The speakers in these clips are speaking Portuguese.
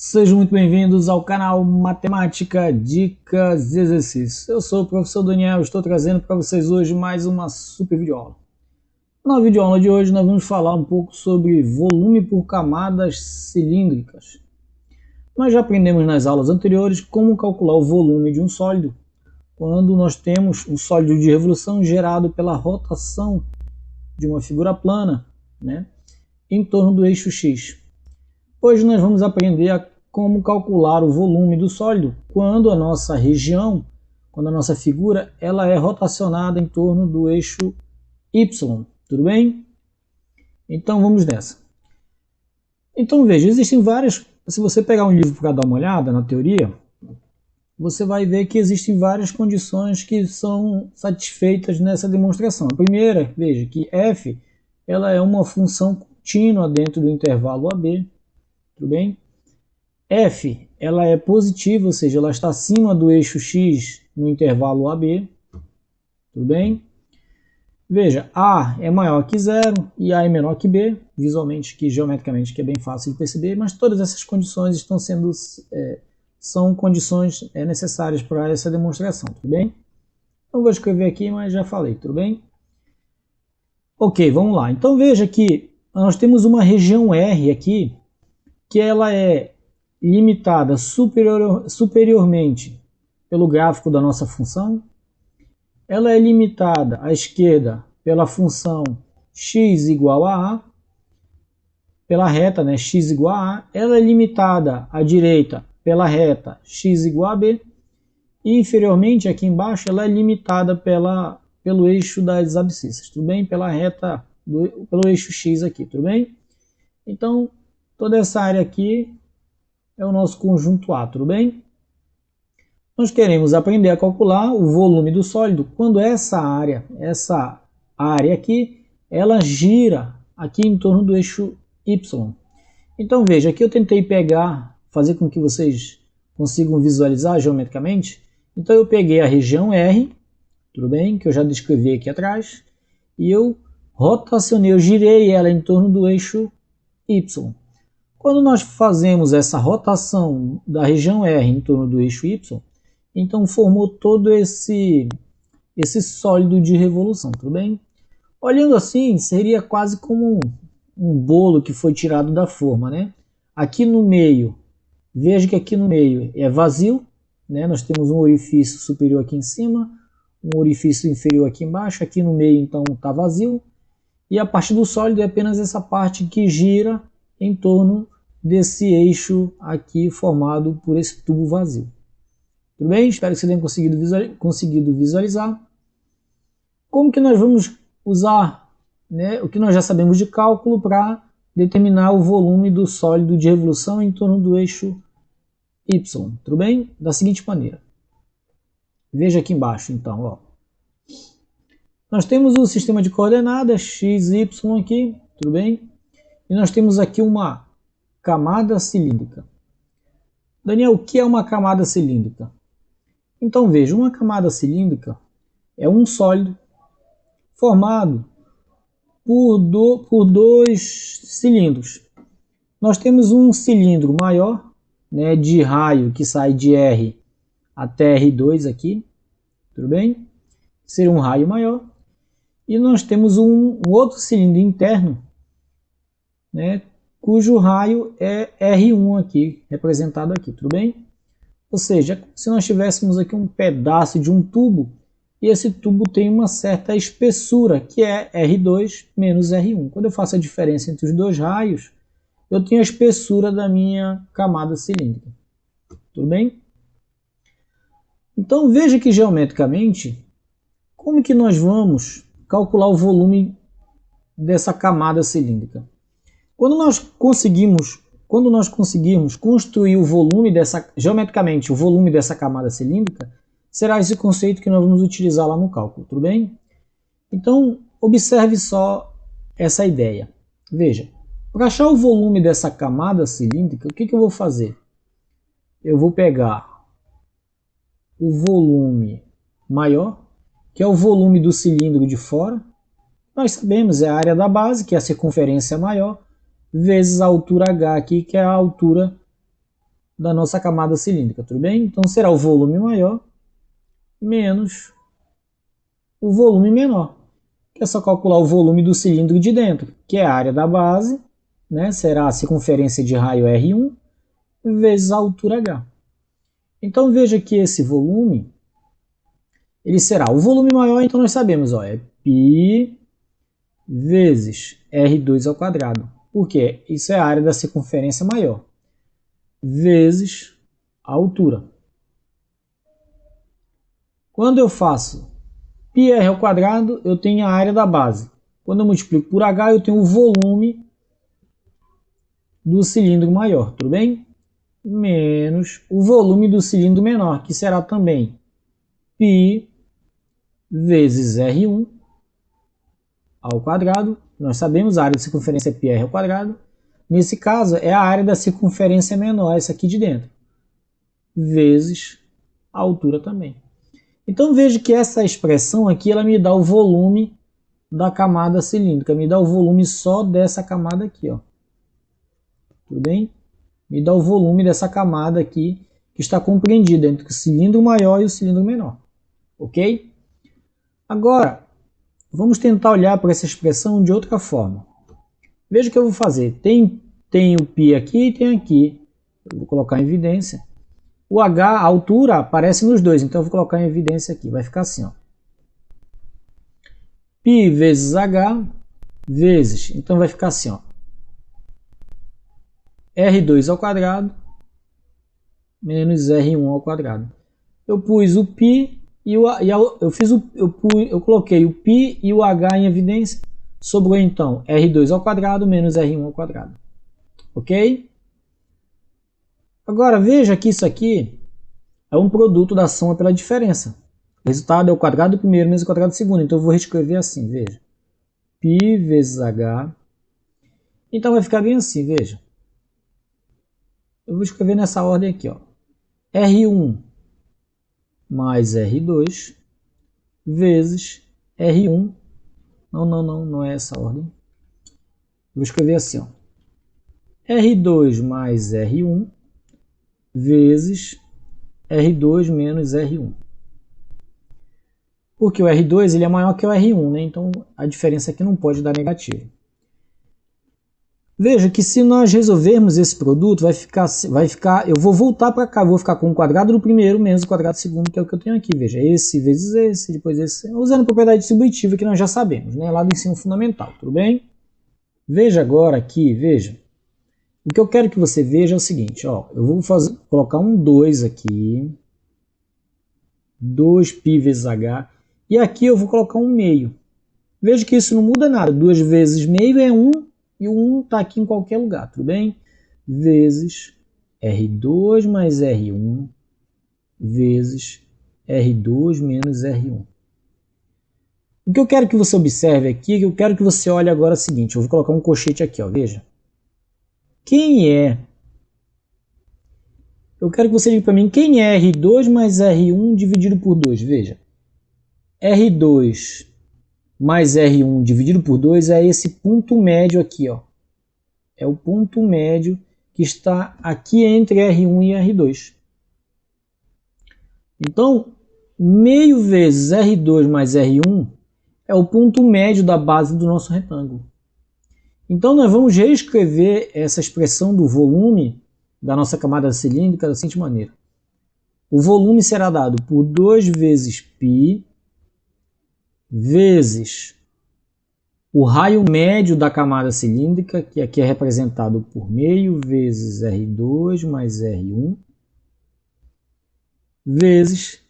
Sejam muito bem-vindos ao canal Matemática, Dicas e Exercícios. Eu sou o professor Daniel, estou trazendo para vocês hoje mais uma super videoaula. Na videoaula de hoje nós vamos falar um pouco sobre volume por camadas cilíndricas. Nós já aprendemos nas aulas anteriores como calcular o volume de um sólido quando nós temos um sólido de revolução gerado pela rotação de uma figura plana, em torno do eixo X. Hoje nós vamos aprender a como calcular o volume do sólido quando a nossa região, quando a nossa figura, ela é rotacionada em torno do eixo Y, tudo bem? Então vamos nessa. Então veja, existem várias, se você pegar um livro para dar uma olhada na teoria, você vai ver que existem várias condições que são satisfeitas nessa demonstração. A primeira, veja, que f ela é uma função contínua dentro do intervalo AB, tudo bem? F ela é positiva, ou seja, ela está acima do eixo X no intervalo AB, tudo bem? Veja, A é maior que zero e A é menor que B, visualmente, geometricamente, que é bem fácil de perceber, mas todas essas condições estão sendo, são condições necessárias para essa demonstração, tudo bem? Não vou escrever aqui, mas já falei, tudo bem? Ok, vamos lá. Então veja que nós temos uma região R aqui, que ela é limitada superiormente pelo gráfico da nossa função. Ela é limitada à esquerda pela função x igual a A, pela reta, x igual a A. Ela é limitada à direita pela reta x igual a B. E inferiormente, aqui embaixo, ela é limitada pelo eixo das abscissas, tudo bem? Pela reta, pelo eixo x aqui, tudo bem? Então, toda essa área aqui é o nosso conjunto A, tudo bem? Nós queremos aprender a calcular o volume do sólido quando essa área aqui, ela gira aqui em torno do eixo Y. Então veja, aqui eu tentei fazer com que vocês consigam visualizar geometricamente. Então eu peguei a região R, tudo bem? Que eu já descrevi aqui atrás, e eu rotacionei, eu girei ela em torno do eixo Y. Quando nós fazemos essa rotação da região R em torno do eixo Y, então formou todo esse sólido de revolução, tudo bem? Olhando assim, seria quase como um bolo que foi tirado da forma, né? Aqui no meio, veja que aqui no meio é vazio, né? Nós temos um orifício superior aqui em cima, um orifício inferior aqui embaixo, aqui no meio então está vazio, e a parte do sólido é apenas essa parte que gira em torno desse eixo aqui formado por esse tubo vazio. Tudo bem? Espero que você tenha conseguido visualizar. Como que nós vamos usar o que nós já sabemos de cálculo para determinar o volume do sólido de revolução em torno do eixo Y? Tudo bem? Da seguinte maneira. Veja aqui embaixo, então. Ó. Nós temos o sistema de coordenadas x, y aqui, tudo bem? E nós temos aqui uma camada cilíndrica. Daniel, o que é uma camada cilíndrica? Então veja, uma camada cilíndrica é um sólido formado por dois cilindros. Nós temos um cilindro maior, de raio que sai de R até R2 aqui, tudo bem? Seria um raio maior. E nós temos um outro cilindro interno, cujo raio é R1 aqui, representado aqui, tudo bem? Ou seja, se nós tivéssemos aqui um pedaço de um tubo, e esse tubo tem uma certa espessura, que é R2 menos R1. Quando eu faço a diferença entre os dois raios, eu tenho a espessura da minha camada cilíndrica, tudo bem? Então veja que geometricamente, como que nós vamos calcular o volume dessa camada cilíndrica? Quando nós conseguirmos construir o volume geometricamente o volume dessa camada cilíndrica, será esse conceito que nós vamos utilizar lá no cálculo, tudo bem? Então, observe só essa ideia. Veja, para achar o volume dessa camada cilíndrica, o que eu vou fazer? Eu vou pegar o volume maior, que é o volume do cilindro de fora. Nós sabemos, é a área da base, que é a circunferência maior, vezes a altura H aqui, que é a altura da nossa camada cilíndrica, tudo bem? Então será o volume maior menos o volume menor, que é só calcular o volume do cilindro de dentro, que é a área da base, né? Será a circunferência de raio R1 vezes a altura H. Então veja que esse volume, ele será o volume maior, então nós sabemos, ó, é π vezes R2 ao quadrado. Por quê? Isso é a área da circunferência maior, vezes a altura. Quando eu faço πr ao quadrado, eu tenho a área da base. Quando eu multiplico por H, eu tenho o volume do cilindro maior, tudo bem? Menos o volume do cilindro menor, que será também π vezes R1 ao quadrado. Nós sabemos a área de circunferência é πr ao quadrado. Nesse caso, é a área da circunferência menor, essa aqui de dentro, vezes a altura também. Então veja que essa expressão aqui, ela me dá o volume da camada cilíndrica, me dá o volume só dessa camada aqui, ó. Tudo bem? Me dá o volume dessa camada aqui, que está compreendida entre o cilindro maior e o cilindro menor. Ok? Agora, vamos tentar olhar para essa expressão de outra forma. Veja o que eu vou fazer. Tem o π aqui e tem aqui. Eu vou colocar em evidência. O H, a altura, aparece nos dois, então eu vou colocar em evidência aqui. Vai ficar assim, ó. π vezes H vezes, então vai ficar assim, ó. R2 ao quadrado menos R1 ao quadrado. Eu pus o π e eu coloquei o π e o H em evidência. Sobrou então R2 ao quadrado menos R1 ao quadrado. Ok? Agora veja que isso aqui é um produto da soma pela diferença. O resultado é o quadrado do primeiro menos o quadrado do segundo. Então eu vou reescrever assim, veja. π vezes H. Então vai ficar bem assim, veja. Eu vou escrever nessa ordem aqui, ó. R1 mais R2 vezes R1. Não é essa ordem. Vou escrever assim, ó. R2 mais R1 vezes R2 menos R1. Porque o R2 ele é maior que o R1, né? Então a diferença aqui não pode dar negativo. Veja que se nós resolvermos esse produto, vai ficar, eu vou voltar para cá, vou ficar com o quadrado do primeiro menos o quadrado do segundo, que é o que eu tenho aqui. Veja, esse vezes esse, depois esse, usando a propriedade distributiva que nós já sabemos, né? Lá do ensino fundamental, tudo bem? Veja agora aqui, veja. O que eu quero que você veja é o seguinte, ó, eu vou colocar um 2 aqui, 2π vezes H, e aqui eu vou colocar um meio. Veja que isso não muda nada, 2 vezes meio é 1, e o 1 está aqui em qualquer lugar, tudo bem? Vezes R2 mais R1 vezes R2 menos R1. O que eu quero que você observe aqui, que eu quero que você olhe agora é o seguinte, eu vou colocar um colchete aqui, ó, veja. Quem é? Eu quero que você diga para mim quem é R2 mais R1 dividido por 2, veja. R2 mais R1 dividido por 2 é esse ponto médio aqui, ó. É o ponto médio que está aqui entre R1 e R2. Então, meio vezes R2 mais R1 é o ponto médio da base do nosso retângulo. Então, nós vamos reescrever essa expressão do volume da nossa camada cilíndrica da seguinte maneira. O volume será dado por 2 vezes π vezes o raio médio da camada cilíndrica, que aqui é representado por meio vezes R2 mais R1, vezes...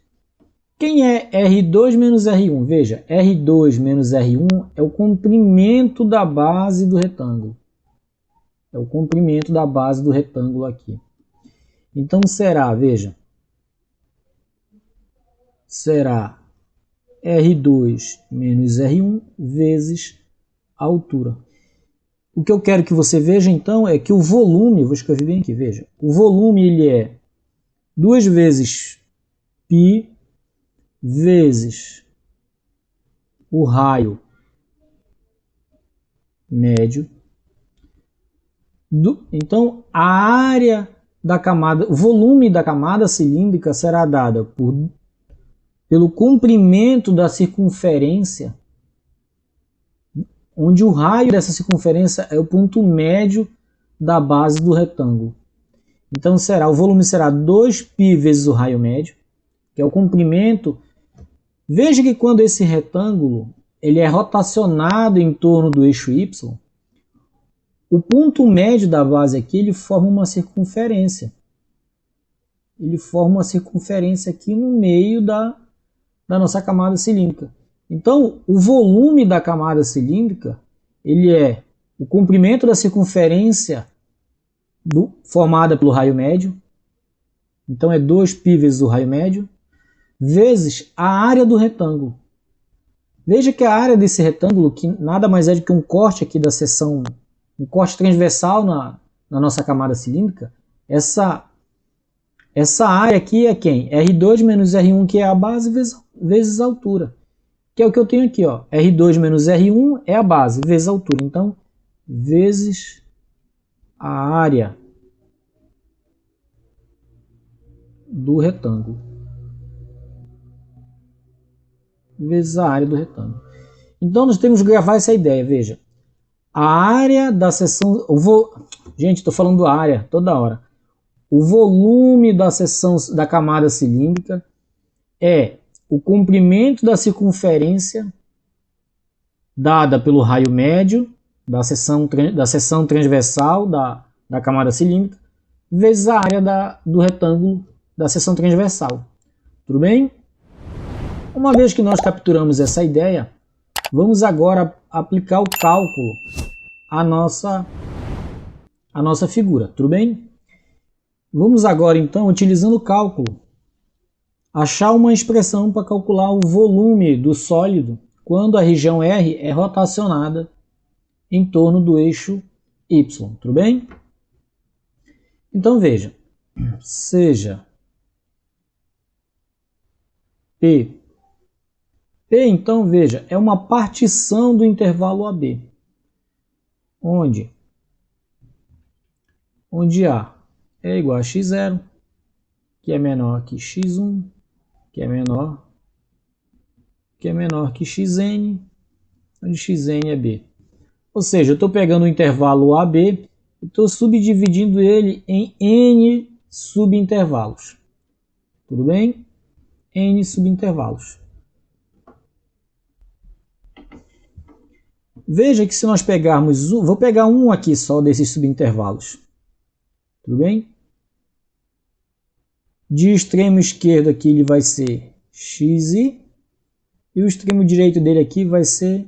Quem é R2 menos R1? Veja, R2 menos R1 é o comprimento da base do retângulo. É o comprimento da base do retângulo aqui. Então será, veja, será R2 menos R1 vezes a altura. O que eu quero que você veja então é que o volume, vou escrever bem aqui, veja, o volume ele é 2 vezes π vezes o raio médio. Então a área o volume da camada cilíndrica será dada pelo comprimento da circunferência, onde o raio dessa circunferência é o ponto médio da base do retângulo. Então o volume será 2π vezes o raio médio, que é o comprimento. Veja que quando esse retângulo ele é rotacionado em torno do eixo y, o ponto médio da base aqui ele forma uma circunferência. Ele forma uma circunferência aqui no meio da nossa camada cilíndrica. Então, o volume da camada cilíndrica ele é o comprimento da circunferência formada pelo raio médio. Então, é 2π vezes o raio médio, vezes a área do retângulo. Veja que a área desse retângulo, que nada mais é do que um corte aqui da seção, um corte transversal na nossa camada cilíndrica, essa área aqui é quem? R2 menos R1, que é a base, vezes a altura. Que é o que eu tenho aqui, ó. R2 menos R1 é a base, vezes a altura. Então, vezes a área do retângulo. Vezes a área do retângulo. Então, nós temos que gravar essa ideia, veja. A área da seção... Gente, estou falando área toda hora. O volume da seção da camada cilíndrica é o comprimento da circunferência dada pelo raio médio da seção transversal da camada cilíndrica vezes a área do retângulo da seção transversal. Tudo bem? Uma vez que nós capturamos essa ideia, vamos agora aplicar o cálculo à nossa figura. Tudo bem? Vamos agora, então, utilizando o cálculo, achar uma expressão para calcular o volume do sólido quando a região R é rotacionada em torno do eixo Y. Tudo bem? Então, veja. Seja P. P, então, veja, é uma partição do intervalo AB. Onde A é igual a x0, que é menor que x1, que é menor que xn, onde xn é b. Ou seja, eu estou pegando o intervalo AB e estou subdividindo ele em n subintervalos. Tudo bem? N subintervalos. Veja que se nós pegarmos vou pegar um aqui só desses subintervalos. Tudo bem? De extremo esquerdo aqui ele vai ser xi, e o extremo direito dele aqui vai ser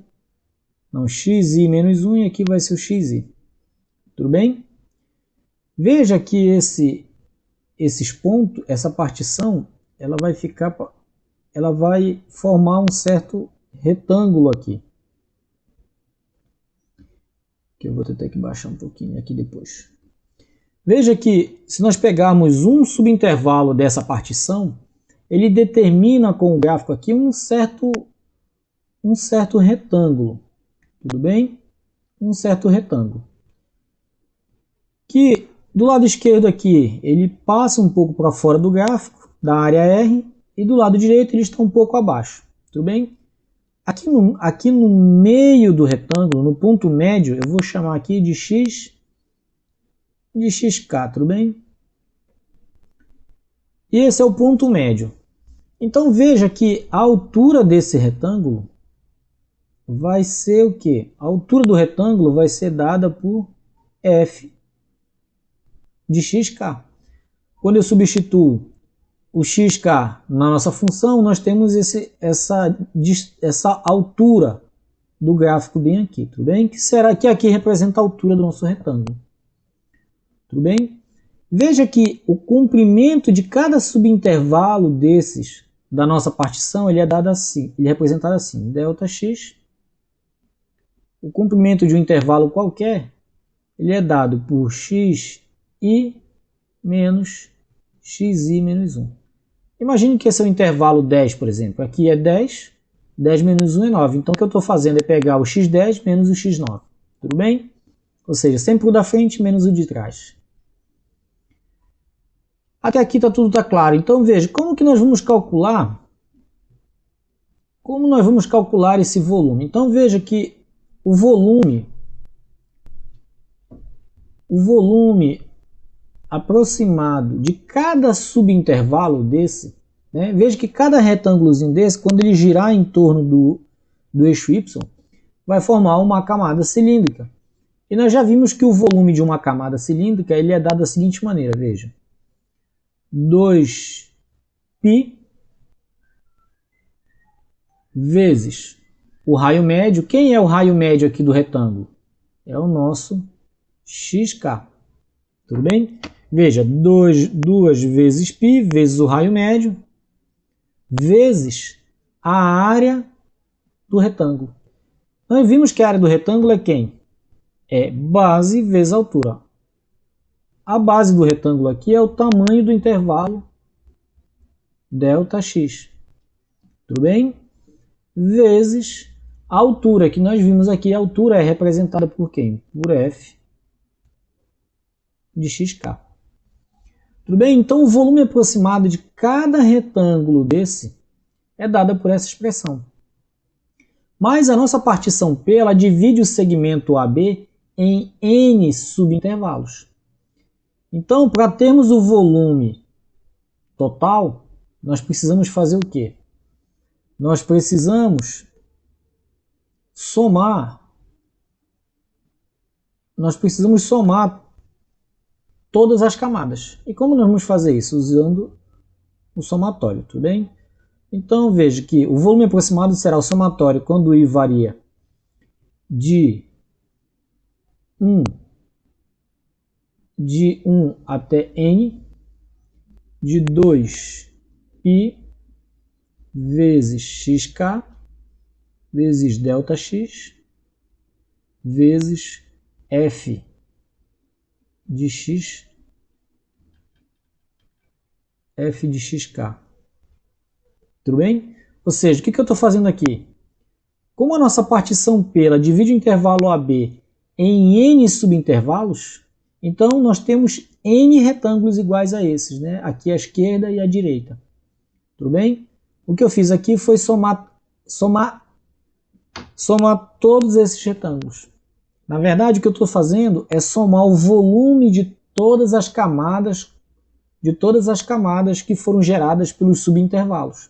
xi menos 1, e aqui vai ser o xi. Tudo bem? Veja que esses pontos, essa partição, ela vai formar um certo retângulo aqui. Que eu vou ter que baixar um pouquinho aqui depois. Veja que se nós pegarmos um subintervalo dessa partição, ele determina com o gráfico aqui um certo retângulo. Tudo bem? Um certo retângulo. Que do lado esquerdo aqui, ele passa um pouco para fora do gráfico, da área R, e do lado direito ele está um pouco abaixo. Tudo bem? Aqui no meio do retângulo, no ponto médio, eu vou chamar aqui de xk, tudo bem? E esse é o ponto médio. Então veja que a altura desse retângulo vai ser o quê? A altura do retângulo vai ser dada por f de xk. Quando eu substituo o xk na nossa função, nós temos essa altura do gráfico bem aqui, tudo bem? Que será que aqui representa a altura do nosso retângulo. Tudo bem? Veja que o comprimento de cada subintervalo desses da nossa partição, ele é dado assim, ele é representado assim, ΔX. O comprimento de um intervalo qualquer, ele é dado por xi menos xi menos 1. Imagine que esse é o intervalo 10, por exemplo. Aqui é 10, 10 menos 1 é 9. Então o que eu estou fazendo é pegar o x10 menos o x9. Tudo bem? Ou seja, sempre o da frente menos o de trás. Até aqui tudo tá claro. Então veja, como que nós vamos calcular? Como nós vamos calcular esse volume? Então veja que o volume aproximado de cada subintervalo desse, né? Veja que cada retângulozinho desse, quando ele girar em torno do eixo Y, vai formar uma camada cilíndrica. E nós já vimos que o volume de uma camada cilíndrica ele é dado da seguinte maneira, veja. 2π vezes o raio médio. Quem é o raio médio aqui do retângulo? É o nosso xk. Tudo bem? Veja, 2 vezes π vezes o raio médio vezes a área do retângulo. Nós vimos que a área do retângulo é quem? É base vezes altura. A base do retângulo aqui é o tamanho do intervalo ΔX. Tudo bem? Vezes a altura, que nós vimos aqui. A altura é representada por quem? Por f de xk. Tudo bem? Então o volume aproximado de cada retângulo desse é dado por essa expressão. Mas a nossa partição P ela divide o segmento AB em n subintervalos. Então, para termos o volume total, nós precisamos fazer o quê? Nós precisamos somar todas as camadas. E como nós vamos fazer isso? Usando o somatório, tudo bem? Então veja que o volume aproximado será o somatório quando I varia de 1 até n, de 2π vezes xk vezes ΔX vezes f de x, f de xk. Tudo bem? Ou seja, o que eu estou fazendo aqui? Como a nossa partição P ela divide o intervalo AB em n subintervalos, então nós temos n retângulos iguais a esses, né? Aqui à esquerda e à direita. Tudo bem? O que eu fiz aqui foi somar todos esses retângulos. Na verdade, o que eu estou fazendo é somar o volume de todas as camadas que foram geradas pelos subintervalos.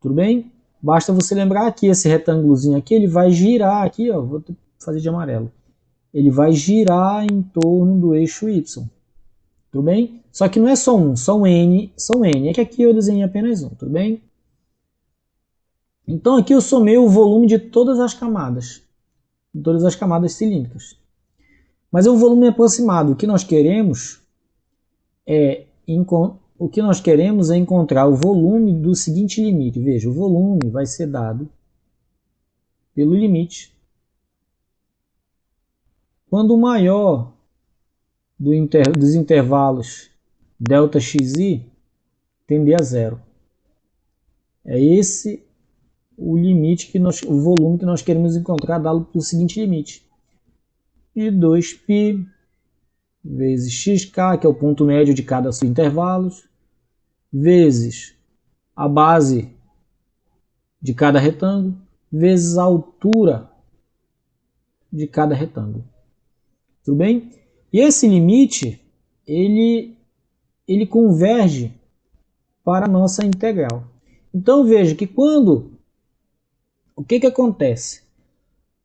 Tudo bem? Basta você lembrar que esse retângulozinho aqui, ele vai girar aqui, ó, vou fazer de amarelo. Ele vai girar em torno do eixo Y. Tudo bem? Só que não é só um, são N. É que aqui eu desenhei apenas um, tudo bem? Então aqui eu somei o volume de todas as camadas cilíndricas. Mas é um volume aproximado. O que nós queremos é encontrar o volume do seguinte limite. Veja, o volume vai ser dado pelo limite quando o maior dos intervalos ΔXi tender a zero. É esse o limite o volume que nós queremos encontrar dado pelo seguinte limite. De 2π vezes xk, que é o ponto médio de cada subintervalo, vezes a base de cada retângulo, vezes a altura de cada retângulo. Tudo bem? E esse limite, ele converge para a nossa integral. Então veja que o que acontece?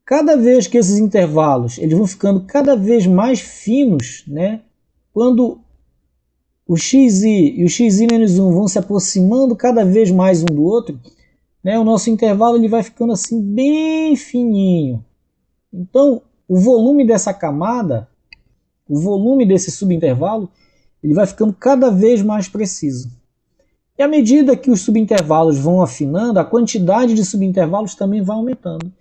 Cada vez que esses intervalos eles vão ficando cada vez mais finos, né? Quando o xi e o xi-1 vão se aproximando cada vez mais um do outro, né? O nosso intervalo ele vai ficando assim bem fininho. Então, o volume dessa camada, o volume desse subintervalo, ele vai ficando cada vez mais preciso. E à medida que os subintervalos vão afinando, a quantidade de subintervalos também vai aumentando.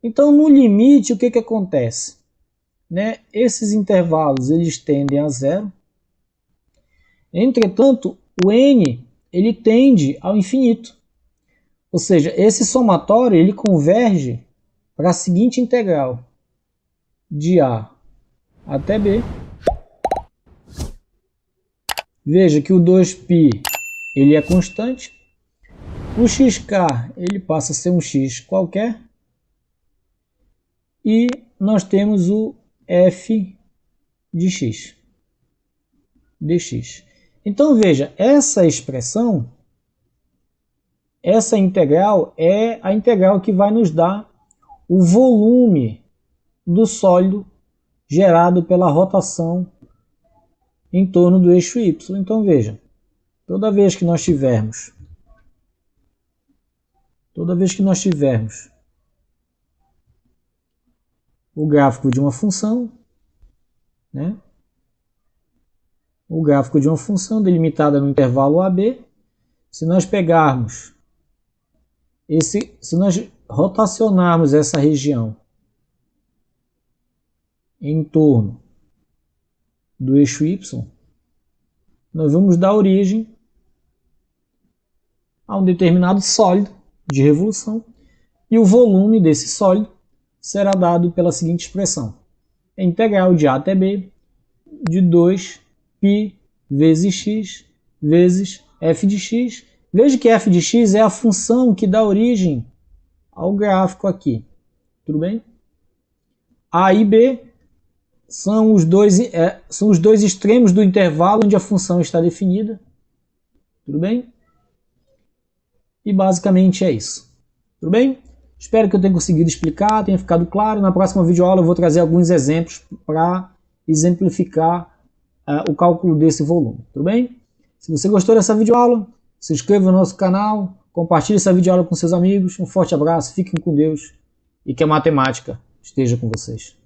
Então, no limite, o que acontece? Né? Esses intervalos eles tendem a zero. Entretanto, o n ele tende ao infinito. Ou seja, esse somatório ele converge para a seguinte integral. De A até B, Veja que o 2π ele é constante. O xk ele passa a ser um x qualquer. E nós temos o f de x, dx. Então veja, essa expressão, essa integral é a integral que vai nos dar o volume do sólido gerado pela rotação em torno do eixo y. Então veja, toda vez que nós tivermos o gráfico de uma função, né? O gráfico de uma função delimitada no intervalo AB, se nós pegarmos se nós rotacionarmos essa região em torno do eixo y, nós vamos dar origem a um determinado sólido de revolução, e o volume desse sólido será dado pela seguinte expressão: a integral de A até B de 2π vezes x vezes f de x. Veja que f de x é a função que dá origem ao gráfico aqui. Tudo bem? A e B são os dois extremos do intervalo onde a função está definida. Tudo bem? E basicamente é isso. Tudo bem? Espero que eu tenha conseguido explicar, tenha ficado claro. Na próxima videoaula eu vou trazer alguns exemplos para exemplificar o cálculo desse volume. Tudo bem? Se você gostou dessa videoaula, se inscreva no nosso canal, compartilhe essa videoaula com seus amigos. Um forte abraço, fiquem com Deus e que a matemática esteja com vocês.